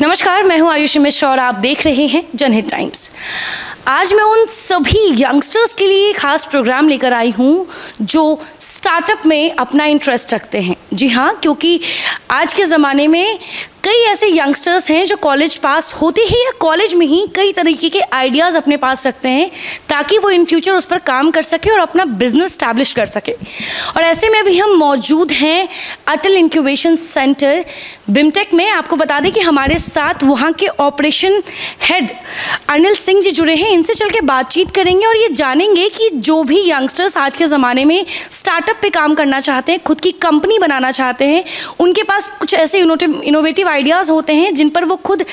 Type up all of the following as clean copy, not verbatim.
नमस्कार, मैं हूं आयुषी मिश्रा और आप देख रहे हैं जनहित टाइम्स। आज मैं उन सभी यंगस्टर्स के लिए खास प्रोग्राम लेकर आई हूं जो स्टार्टअप में अपना इंटरेस्ट रखते हैं। जी हाँ, क्योंकि आज के ज़माने में कई ऐसे यंगस्टर्स हैं जो कॉलेज पास होते ही या कॉलेज में ही कई तरीके के आइडियाज़ अपने पास रखते हैं ताकि वो इन फ्यूचर उस पर काम कर सके और अपना बिजनेस स्टैब्लिश कर सके। और ऐसे में अभी हम मौजूद हैं अटल इंक्यूबेशन सेंटर बिमटेक में। आपको बता दें कि हमारे साथ वहाँ के ऑपरेशन हेड अनिल सिंह जी जुड़े हैं। इनसे चल के बातचीत करेंगे और ये जानेंगे कि जो भी यंगस्टर्स आज के ज़माने में स्टार्टअप पे काम करना चाहते हैं, खुद की कंपनी बनाना चाहते हैं, उनके पास कुछ ऐसे इनोवेटिव आइडियाज़ होते हैं जिन पर वो खुद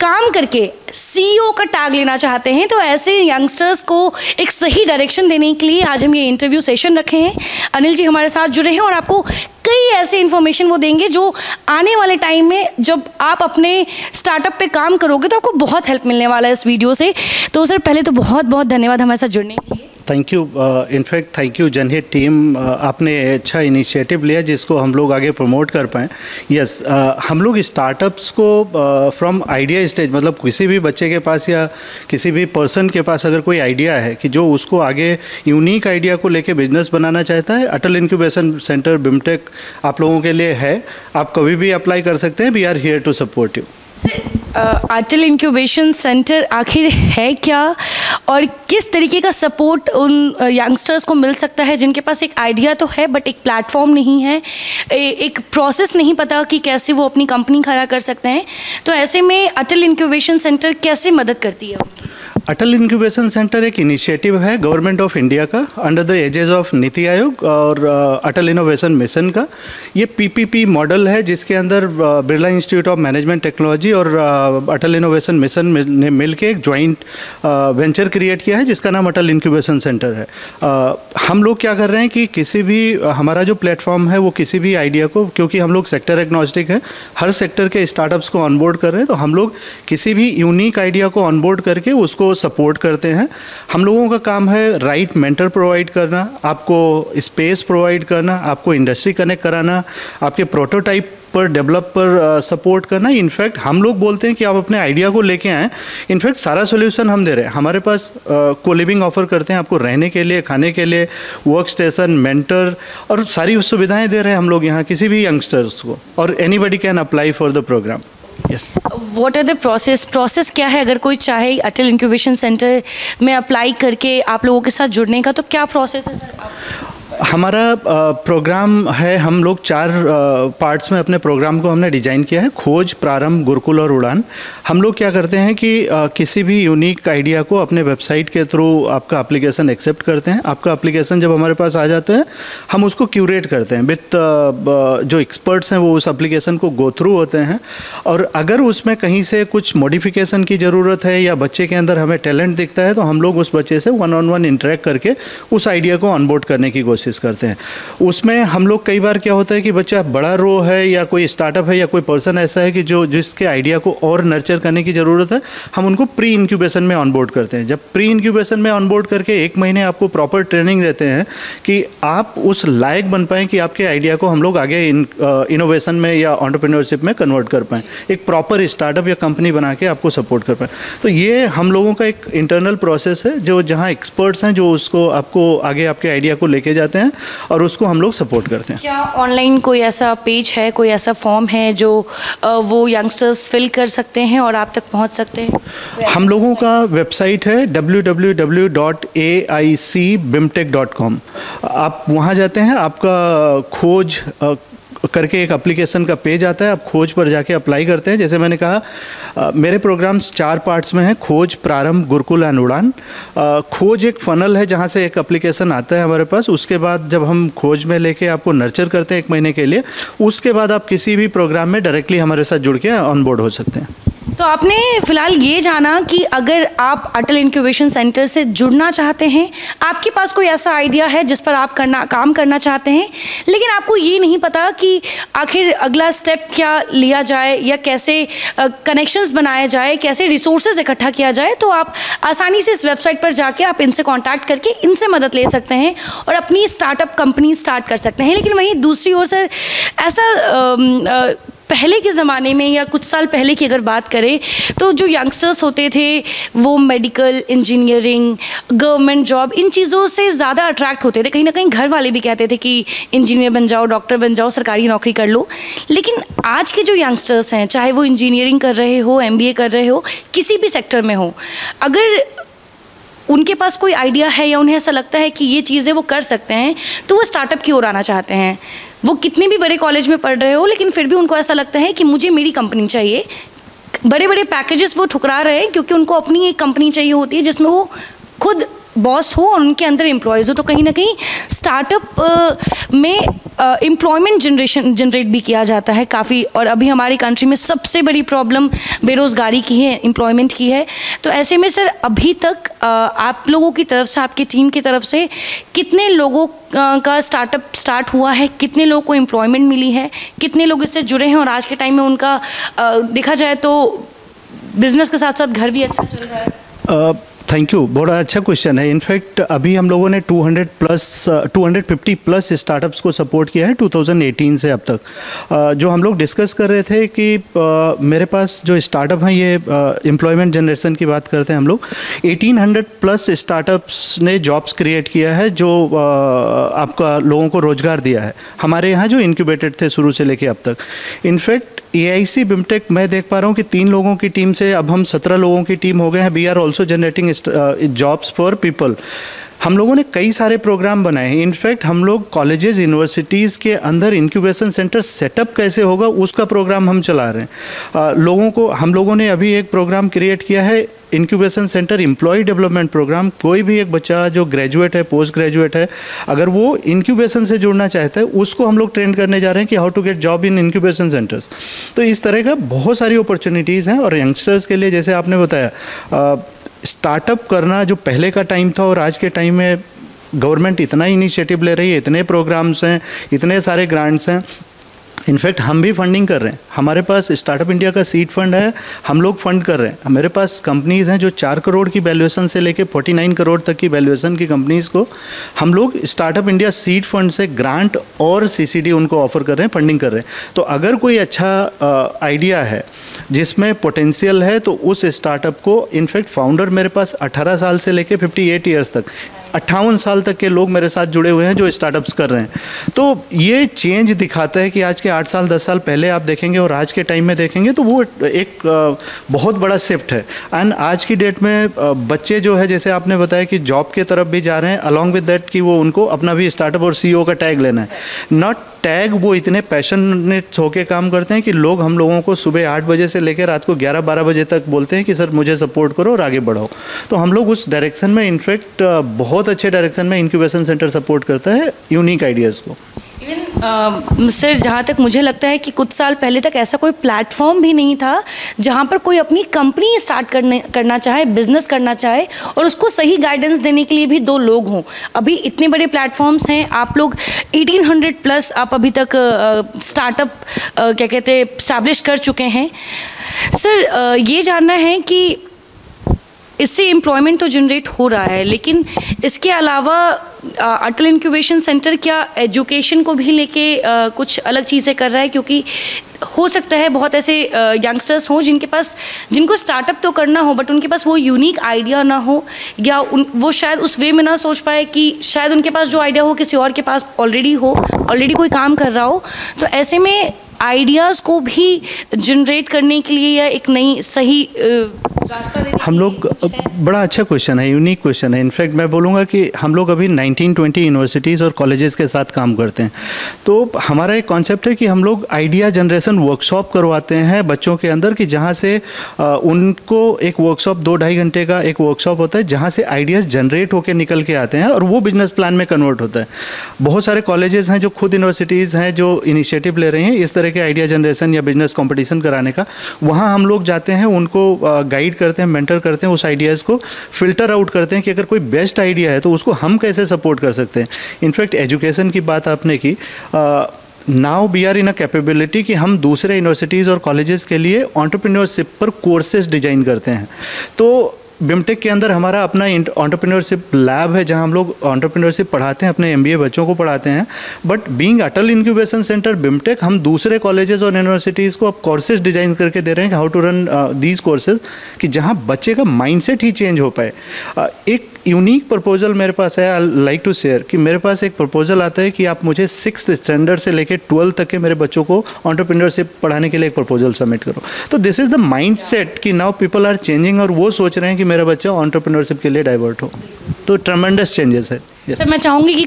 काम करके सीईओ का टैग लेना चाहते हैं। तो ऐसे यंगस्टर्स को एक सही डायरेक्शन देने के लिए आज हम ये इंटरव्यू सेशन रखे हैं। अनिल जी हमारे साथ जुड़े हैं और आपको कई ऐसे इन्फॉर्मेशन वो देंगे जो आने वाले टाइम में जब आप अपने स्टार्टअप पे काम करोगे तो आपको बहुत हेल्प मिलने वाला है इस वीडियो से। तो सर पहले तो बहुत बहुत धन्यवाद हमारे साथ जुड़ने के लिए। Thank you. In fact thank you जनहित टीम, आपने अच्छा इनिशिएटिव लिया जिसको हम लोग आगे प्रमोट कर पाएँ। यस, हम लोग स्टार्टअप्स को फ्रॉम आइडिया स्टेज, मतलब किसी भी बच्चे के पास या किसी भी पर्सन के पास अगर कोई आइडिया है कि जो उसको आगे यूनिक आइडिया को लेके बिजनेस बनाना चाहता है, अटल इंक्यूबेशन सेंटर बिमटेक आप लोगों के लिए है। आप कभी भी अप्लाई कर सकते हैं। We are here to support you. Atal incubation centre आखिर है क्या और किस तरीके का सपोर्ट उन यंगस्टर्स को मिल सकता है जिनके पास एक आइडिया तो है बट एक प्लेटफॉर्म नहीं है, एक प्रोसेस नहीं पता कि कैसे वो अपनी कंपनी खड़ा कर सकते हैं। तो ऐसे में अटल इंक्यूबेशन सेंटर कैसे मदद करती है उनकी? अटल इंक्यूबेशन सेंटर एक इनिशिएटिव है गवर्नमेंट ऑफ इंडिया का under the edges of NITI Aayog और अटल इनोवेशन मिशन का। ये पीपीपी मॉडल है जिसके अंदर Birla institute of management technology और अटल इनोवेशन मिशन ने मिलकर एक जॉइंट वेंचर क्रिएट किया है जिसका नाम अटल इंक्यूबेशन सेंटर है। हम लोग क्या कर रहे हैं कि किसी भी हमारा जो प्लेटफॉर्म है वो किसी भी आइडिया को, क्योंकि हम लोग सेक्टर एग्नोस्टिक है, हर सेक्टर के स्टार्टअप्स को ऑनबोर्ड कर रहे हैं, तो हम लोग किसी भी यूनिक आइडिया को ऑनबोर्ड करके उसको सपोर्ट करते हैं। हम लोगों का काम है राइट मेंटर प्रोवाइड करना, आपको स्पेस प्रोवाइड करना, आपको इंडस्ट्री कनेक्ट कराना, आपके प्रोटोटाइप पर डेवलप पर सपोर्ट करना। इनफैक्ट हम लोग बोलते हैं कि आप अपने आइडिया को लेके आएँ। इनफैक्ट सारा सोल्यूशन हम दे रहे हैं। हमारे पास को लिविंग ऑफर करते हैं, आपको रहने के लिए, खाने के लिए, वर्क स्टेशन, मेंटर और सारी सुविधाएं दे रहे हैं हम लोग यहाँ किसी भी यंगस्टर्स को। और anybody can apply for the programme. Yes. What are the process क्या है अगर कोई चाहे अटल इंक्यूबेशन सेंटर में अप्लाई करके आप लोगों के साथ जुड़ने का, तो क्या प्रोसेस है सर? हमारा प्रोग्राम है, हम लोग 4 पार्ट्स में अपने प्रोग्राम को हमने डिज़ाइन किया है: खोज, प्रारंभ, गुरुकुल और उड़ान। हम लोग क्या करते हैं कि किसी भी यूनिक आइडिया को अपने वेबसाइट के थ्रू आपका एप्लीकेशन एक्सेप्ट करते हैं। आपका एप्लीकेशन जब हमारे पास आ जाता है हम उसको क्यूरेट करते हैं विथ जो एक्सपर्ट्स हैं, वो उस एप्लीकेशन को गो थ्रू होते हैं। और अगर उसमें कहीं से कुछ मॉडिफिकेशन की ज़रूरत है या बच्चे के अंदर हमें टैलेंट दिखता है तो हम लोग उस बच्चे से 1-on-1 इंटरेक्ट करके उस आइडिया को ऑनबोर्ड करने की कोशिश करते हैं। उसमें हम लोग कई बार क्या होता है कि बच्चा बड़ा रो है या कोई स्टार्टअप है या कोई पर्सन ऐसा है कि जिसके आइडिया को और नर्चर करने की ज़रूरत है, हम उनको प्री इंक्यूबेशन में ऑनबोर्ड करते हैं। जब प्री इंक्यूबेशन में ऑनबोर्ड करके 1 महीने आपको प्रॉपर ट्रेनिंग देते हैं कि आप उस लायक बन पाएँ कि आपके आइडिया को हम लोग आगे इनोवेशन में या एंटरप्रेन्योरशिप में कन्वर्ट कर पाएँ, एक प्रॉपर स्टार्टअप या कंपनी बना के आपको सपोर्ट कर पाएँ। तो ये हम लोगों का एक इंटरनल प्रोसेस है जो जहाँ एक्सपर्ट्स हैं जो उसको आपको आगे आपके आइडिया को लेके जाते हैं और उसको हम लोग सपोर्ट करते हैं। क्या ऑनलाइन कोई ऐसा पेज है, कोई ऐसा फॉर्म है जो वो यंगस्टर्स फिल कर सकते हैं और आप तक पहुंच सकते हैं? हम लोगों का वेबसाइट है www.aicbimtech.com। आप वहां जाते हैं, आपका खोज करके एक एप्लीकेशन का पेज आता है, आप खोज पर जाके अप्लाई करते हैं। जैसे मैंने कहा मेरे प्रोग्राम्स 4 पार्ट्स में हैं: खोज, प्रारंभ, गुरुकुल एंड उड़ान। खोज एक फनल है जहां से एक एप्लीकेशन आता है हमारे पास। उसके बाद जब हम खोज में लेके आपको नर्चर करते हैं 1 महीने के लिए, उसके बाद आप किसी भी प्रोग्राम में डायरेक्टली हमारे साथ जुड़ के ऑनबोर्ड हो सकते हैं। तो आपने फिलहाल ये जाना कि अगर आप अटल इंक्यूबेशन सेंटर से जुड़ना चाहते हैं, आपके पास कोई ऐसा आइडिया है जिस पर आप काम करना चाहते हैं, लेकिन आपको ये नहीं पता कि आखिर अगला स्टेप क्या लिया जाए या कैसे कनेक्शंस बनाया जाए, कैसे रिसोर्सेज इकट्ठा किया जाए, तो आप आसानी से इस वेबसाइट पर जाके आप इनसे कॉन्टैक्ट करके इनसे मदद ले सकते हैं और अपनी स्टार्टअप कंपनी स्टार्ट कर सकते हैं। लेकिन वहीं दूसरी ओर सर ऐसा पहले के ज़माने में या कुछ साल पहले की अगर बात करें तो जो यंगस्टर्स होते थे वो मेडिकल, इंजीनियरिंग, गवर्नमेंट जॉब, इन चीज़ों से ज़्यादा अट्रैक्ट होते थे। कहीं ना कहीं घर वाले भी कहते थे कि इंजीनियर बन जाओ, डॉक्टर बन जाओ, सरकारी नौकरी कर लो। लेकिन आज के जो यंगस्टर्स हैं, चाहे वो इंजीनियरिंग कर रहे हो, MBA कर रहे हो, किसी भी सेक्टर में हो, अगर उनके पास कोई आइडिया है या उन्हें ऐसा लगता है कि ये चीज़ें वो कर सकते हैं, तो वो स्टार्टअप की ओर आना चाहते हैं। वो कितने भी बड़े कॉलेज में पढ़ रहे हो, लेकिन फिर भी उनको ऐसा लगता है कि मुझे मेरी कंपनी चाहिए। बड़े बड़े पैकेजेस वो ठुकरा रहे हैं क्योंकि उनको अपनी एक कंपनी चाहिए होती है जिसमें वो खुद बॉस हो और उनके अंदर एम्प्लॉयज़ हो। तो कहीं ना कहीं स्टार्टअप में एम्प्लॉयमेंट जनरेट भी किया जाता है काफ़ी। और अभी हमारी कंट्री में सबसे बड़ी प्रॉब्लम बेरोज़गारी की है, एम्प्लॉयमेंट की है। तो ऐसे में सर, अभी तक आप लोगों की तरफ से, आपकी टीम की तरफ से कितने लोगों का स्टार्टअप स्टार्ट हुआ है, कितने लोगों को एम्प्लॉयमेंट मिली है, कितने लोग इससे जुड़े हैं, और आज के टाइम में उनका देखा जाए तो बिजनेस के साथ साथ घर भी अच्छा चल रहा है? थैंक यू, बड़ा अच्छा क्वेश्चन है। इनफैक्ट अभी हम लोगों ने 250 प्लस स्टार्टअप्स को सपोर्ट किया है 2018 से अब तक। जो हम लोग डिस्कस कर रहे थे कि मेरे पास जो स्टार्टअप हैं, ये एम्प्लॉयमेंट जनरेशन की बात करते हैं हम लोग, 1800 प्लस स्टार्टअप्स ने जॉब्स क्रिएट किया है, जो आपका लोगों को रोज़गार दिया है हमारे यहाँ, जो इनक्यूबेटेड थे शुरू से लेके अब तक। इनफैक्ट AIC BIMTech मैं देख पा रहा हूँ कि 3 लोगों की टीम से अब हम 17 लोगों की टीम हो गए हैं। We are also generating jobs for people. हम लोगों ने कई सारे प्रोग्राम बनाए हैं। इनफैक्ट हम लोग कॉलेजेस, यूनिवर्सिटीज़ के अंदर इंक्यूबेशन सेंटर सेटअप कैसे होगा उसका प्रोग्राम हम चला रहे हैं। लोगों को हम लोगों ने अभी एक प्रोग्राम क्रिएट किया है, incubation centre employ development programme. कोई भी एक बच्चा जो ग्रेजुएट है, पोस्ट ग्रेजुएट है, अगर वो इंक्यूबेशन से जुड़ना चाहता है, उसको हम लोग ट्रेन करने जा रहे हैं कि how to get job in incubation centres. तो इस तरह का बहुत सारी अपॉर्चुनिटीज़ हैं। और यंगस्टर्स के लिए, जैसे आपने बताया, स्टार्टअप करना जो पहले का टाइम था और आज के टाइम में गवर्नमेंट इतना इनिशिएटिव ले रही है, इतने प्रोग्राम्स हैं, इतने सारे ग्रांट्स हैं। इनफैक्ट हम भी फंडिंग कर रहे हैं। हमारे पास स्टार्टअप इंडिया का सीड फंड है, हम लोग फंड कर रहे हैं। मेरे पास कंपनीज़ हैं जो 4 करोड़ की वैल्यूएशन से लेके 49 करोड़ तक की वैल्यूएशन की कंपनीज़ को हम लोग स्टार्टअप इंडिया सीड फंड से ग्रांट और CCD उनको ऑफर कर रहे हैं, फंडिंग कर रहे हैं। तो अगर कोई अच्छा आइडिया है जिसमें पोटेंशियल है, तो उस स्टार्टअप को, इनफैक्ट फाउंडर मेरे पास 18 साल से लेके 58 ईयर्स तक, 58 साल तक के लोग मेरे साथ जुड़े हुए हैं जो स्टार्टअप्स कर रहे हैं। तो ये चेंज दिखाता है कि आज के 8 साल 10 साल पहले आप देखेंगे और आज के टाइम में देखेंगे तो वो एक बहुत बड़ा शिफ्ट है। एंड आज की डेट में बच्चे जो है, जैसे आपने बताया कि जॉब के तरफ भी जा रहे हैं, अलॉन्ग विद दैट कि वो उनको अपना भी स्टार्टअप और CEO का टैग लेना है, नॉट टैग। वो इतने पैशनेट होकर काम करते हैं कि लोग हम लोगों को सुबह 8 बजे से लेकर रात को 11-12 बजे तक बोलते हैं कि सर मुझे सपोर्ट करो और आगे बढ़ाओ। तो हम लोग उस डायरेक्शन में, इनफैक्ट बहुत अच्छे डायरेक्शन में इंक्यूबेशन सेंटर सपोर्ट करता है यूनिक आइडियाज़ को। इवन सर, जहाँ तक मुझे लगता है कि कुछ साल पहले तक ऐसा कोई प्लेटफॉर्म भी नहीं था जहाँ पर कोई अपनी कंपनी स्टार्ट करना चाहे, बिजनेस करना चाहे, और उसको सही गाइडेंस देने के लिए भी 2 लोग हों। अभी इतने बड़े प्लेटफॉर्म्स हैं, आप लोग 1800 प्लस आप अभी तक स्टार्टअप क्या कहते हैं इस्टेब्लिश कर चुके हैं। सर, ये जानना है कि इससे एम्प्लॉयमेंट तो जनरेट हो रहा है, लेकिन इसके अलावा अटल इंक्यूबेशन सेंटर क्या एजुकेशन को भी लेके कुछ अलग चीज़ें कर रहा है? क्योंकि हो सकता है बहुत ऐसे यंगस्टर्स हों जिनको स्टार्टअप तो करना हो, बट उनके पास वो यूनिक आइडिया ना हो, या वो शायद उस वे में ना सोच पाए कि शायद उनके पास जो आइडिया हो किसी और के पास ऑलरेडी कोई काम कर रहा हो। तो ऐसे में आइडियाज़ को भी जनरेट करने के लिए या एक नई सही रास्ता देने हम लोग, बड़ा अच्छा क्वेश्चन है, यूनिक क्वेश्चन है। इनफैक्ट मैं बोलूँगा कि हम लोग अभी 19-20 यूनिवर्सिटीज़ और कॉलेजेस के साथ काम करते हैं। तो हमारा एक कॉन्सेप्ट है कि हम लोग आइडिया जनरेशन वर्कशॉप करवाते हैं बच्चों के अंदर, कि जहाँ से उनको एक वर्कशॉप 2-2.5 घंटे का एक वर्कशॉप होता है, जहाँ से आइडियाज़ जनरेट होकर निकल के आते हैं और वो बिजनेस प्लान में कन्वर्ट होता है। बहुत सारे कॉलेजेस हैं जो खुद यूनिवर्सिटीज़ हैं जो इनिशिएटिव ले रहे हैं इस तरह के आइडिया जनरेशन या बिजनेस कॉम्पिटिशन कराने का। वहाँ हम लोग जाते हैं, उनको गाइड करते हैं, मेंटर करते हैं, उस आइडियाज़ को फिल्टर आउट करते हैं कि अगर कोई बेस्ट आइडिया है तो उसको हम कैसे सपोर्ट कर सकते हैं। इनफैक्ट एजुकेशन की बात आपने की, now we are in a capability कि हम दूसरे यूनिवर्सिटीज़ और कॉलेजेस के लिए एंटरप्रेन्योरशिप पर कोर्सेज डिज़ाइन करते हैं। तो बिमटेक के अंदर हमारा अपना एंटरप्रेन्योरशिप लैब है, जहां हम लोग एंटरप्रेन्योरशिप पढ़ाते हैं, अपने MBA बच्चों को पढ़ाते हैं। But being Atal incubation centre BIMTECH, हम दूसरे कॉलेजेस और यूनिवर्सिटीज़ को अब कोर्सेज डिजाइन करके दे रहे हैं कि how to run these courses, कि जहां बच्चे का माइंडसेट ही चेंज हो पाए। एक यूनिक प्रपोजल मेरे पास है, आई लाइक टू शेयर, कि मेरे पास एक प्रपोजल आता है कि आप मुझे 6th स्टैंडर्ड से लेकर 12th तक के मेरे बच्चों को एंटरप्रेन्योरशिप पढ़ाने के लिए एक प्रपोजल सबमिट करो। तो दिस इज़ द माइंडसेट कि नाउ पीपल आर चेंजिंग, और वो सोच रहे हैं कि मेरा बच्चा एंटरप्रेन्योरशिप के लिए डाइवर्ट हो। तो ट्रेमेंडस चेंजेस है। सर, मैं चाहूँगी कि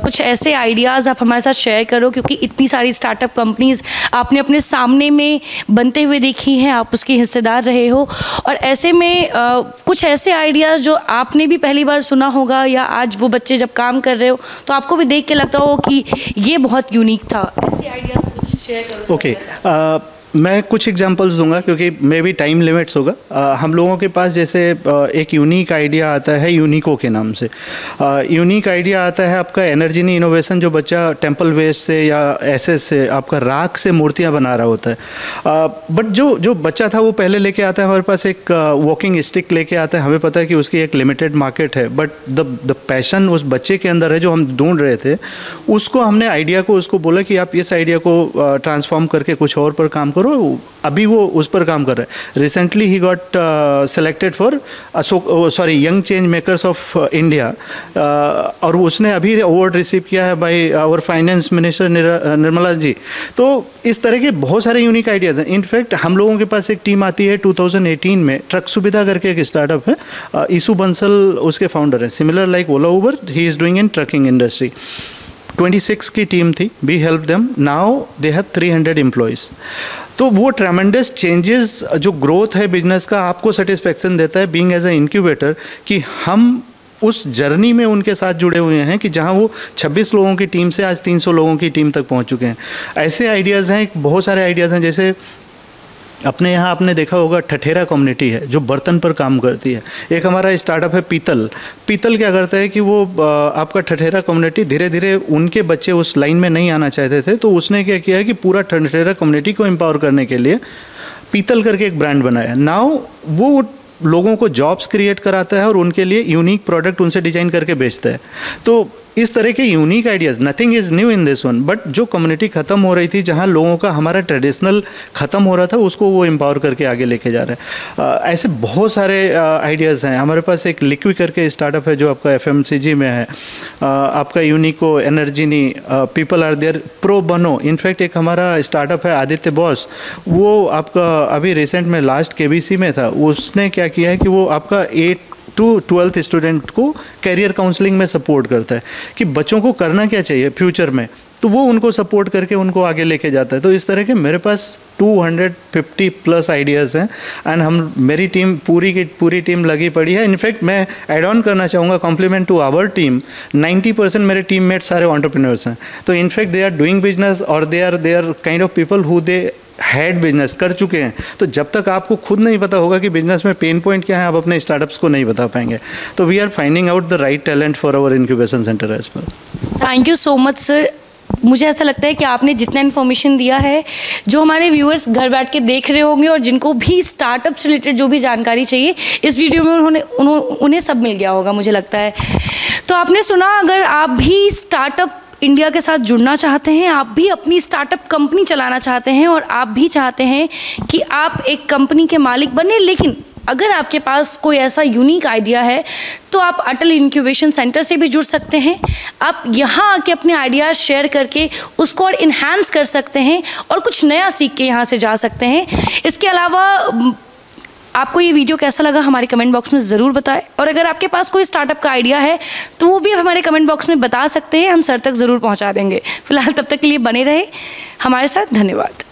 कुछ ऐसे आइडियाज़ आप हमारे साथ शेयर करो, क्योंकि इतनी सारी स्टार्टअप कंपनीज़ आपने अपने सामने में बनते हुए देखी हैं, आप उसके हिस्सेदार रहे हो, और ऐसे में कुछ ऐसे आइडियाज़ जो आपने भी पहली बार सुना होगा, या आज वो बच्चे जब काम कर रहे हो तो आपको भी देख के लगता हो कि ये बहुत यूनिक था, ऐसे आइडियाज़ कुछ शेयर करो। ओके, मैं कुछ एग्जांपल्स दूंगा क्योंकि मे भी टाइम लिमिट्स होगा। हम लोगों के पास जैसे एक यूनिक आइडिया आता है यूनिको के नाम से। यूनिक आइडिया आता है आपका एनर्जी इनोवेशन, जो बच्चा टेम्पल वेस्ट से या एसएस से आपका राख से मूर्तियां बना रहा होता है। बट जो बच्चा था वो पहले लेके आता है हमारे पास एक वॉकिंग स्टिक लेके आता है। हमें पता है कि उसकी एक लिमिटेड मार्केट है, बट द पैशन उस बच्चे के अंदर है जो हम ढूंढ रहे थे। उसको हमने आइडिया को उसको बोला कि आप इस आइडिया को ट्रांसफॉर्म करके कुछ और पर काम करो। अभी वो उस पर काम कर रहा है। रिसेंटली ही got selected for young change makers of India, और उसने अभी अवार्ड रिसीव किया है by our finance minister Nirmala ji. तो इस तरह के बहुत सारे यूनिक आइडियाज़ हैं। इनफैक्ट हम लोगों के पास एक टीम आती है 2018 में, ट्रक सुविधा करके एक स्टार्टअप है, ईसु बंसल उसके फाउंडर हैं। Similar like Ola Uber, he is doing in trucking industry. 26 की टीम थी, we help them, now they have 300 employees. तो वो ट्रेमेंडस चेंजेस, जो ग्रोथ है बिजनेस का, आपको सेटिस्फेक्शन देता है बीइंग एज ए इंक्यूबेटर, कि हम उस जर्नी में उनके साथ जुड़े हुए हैं कि जहां वो 26 लोगों की टीम से आज 300 लोगों की टीम तक पहुंच चुके हैं। ऐसे आइडियाज़ हैं, बहुत सारे आइडियाज़ हैं। जैसे अपने यहाँ आपने देखा होगा ठठेरा कम्युनिटी है जो बर्तन पर काम करती है। एक हमारा स्टार्टअप है पीतल। पीतल क्या करता है कि वो आपका ठठेरा कम्युनिटी, धीरे धीरे उनके बच्चे उस लाइन में नहीं आना चाहते थे, तो उसने क्या किया है कि पूरा ठठेरा कम्युनिटी को एम्पावर करने के लिए पीतल करके एक ब्रांड बनाया। नाउ वो लोगों को जॉब्स क्रिएट कराता है और उनके लिए यूनिक प्रोडक्ट उनसे डिजाइन करके बेचता है। तो इस तरह के unique ideas, nothing is new in this one, but जो कम्युनिटी ख़त्म हो रही थी, जहाँ लोगों का हमारा ट्रेडिशनल ख़त्म हो रहा था, उसको वो एम्पावर करके आगे लेके जा रहे हैं। ऐसे बहुत सारे आइडियाज़ हैं। हमारे पास एक लिक्विड करके स्टार्टअप है जो आपका FMCG में है। आपका यूनिको एनर्जी नी, people are there pro bono. In fact एक हमारा स्टार्टअप है आदित्य बॉस, वो आपका अभी रिसेंट में लास्ट KBC में था। उसने क्या किया है कि वो आपका 8 to 12th स्टूडेंट को कैरियर काउंसलिंग में सपोर्ट करता है कि बच्चों को करना क्या चाहिए फ्यूचर में, तो वो उनको सपोर्ट करके उनको आगे लेके जाता है। तो इस तरह के मेरे पास 250 प्लस आइडियाज़ हैं, एंड मेरी टीम पूरी की पूरी टीम लगी पड़ी है। इनफैक्ट मैं ऐड ऑन करना चाहूँगा, कॉम्प्लीमेंट टू आवर टीम, 90% मेरे टीममेट सारे एंटरप्रेन्योर्स हैं। तो in fact they are doing business, और they are kind of people who they had business कर चुके हैं। तो जब तक आपको खुद नहीं पता होगा कि बिजनेस में पेन पॉइंट क्या है, आप अपने स्टार्टअप्स को नहीं बता पाएंगे। तो we are finding out the right talent for our incubation centre as well. Thank you so much sir. मुझे ऐसा लगता है कि आपने जितना इन्फॉर्मेशन दिया है, जो हमारे व्यूअर्स घर बैठ के देख रहे होंगे और जिनको भी स्टार्टअप से रिलेटेड जो भी जानकारी चाहिए, इस वीडियो में उन्हें सब मिल गया होगा मुझे लगता है। तो आपने सुना, अगर आप भी स्टार्टअप इंडिया के साथ जुड़ना चाहते हैं, आप भी अपनी स्टार्टअप कंपनी चलाना चाहते हैं, और आप भी चाहते हैं कि आप एक कंपनी के मालिक बने, लेकिन अगर आपके पास कोई ऐसा यूनिक आइडिया है तो आप अटल इंक्यूबेशन सेंटर से भी जुड़ सकते हैं। आप यहाँ आके अपने आइडियाज़ शेयर करके उसको और इन्हांस कर सकते हैं और कुछ नया सीख के यहाँ से जा सकते हैं। इसके अलावा आपको ये वीडियो कैसा लगा हमारे कमेंट बॉक्स में ज़रूर बताएं, और अगर आपके पास कोई स्टार्टअप का आइडिया है तो वो भी आप हमारे कमेंट बॉक्स में बता सकते हैं, हम सर तक ज़रूर पहुँचा देंगे। फिलहाल तब तक के लिए बने रहे हमारे साथ। धन्यवाद।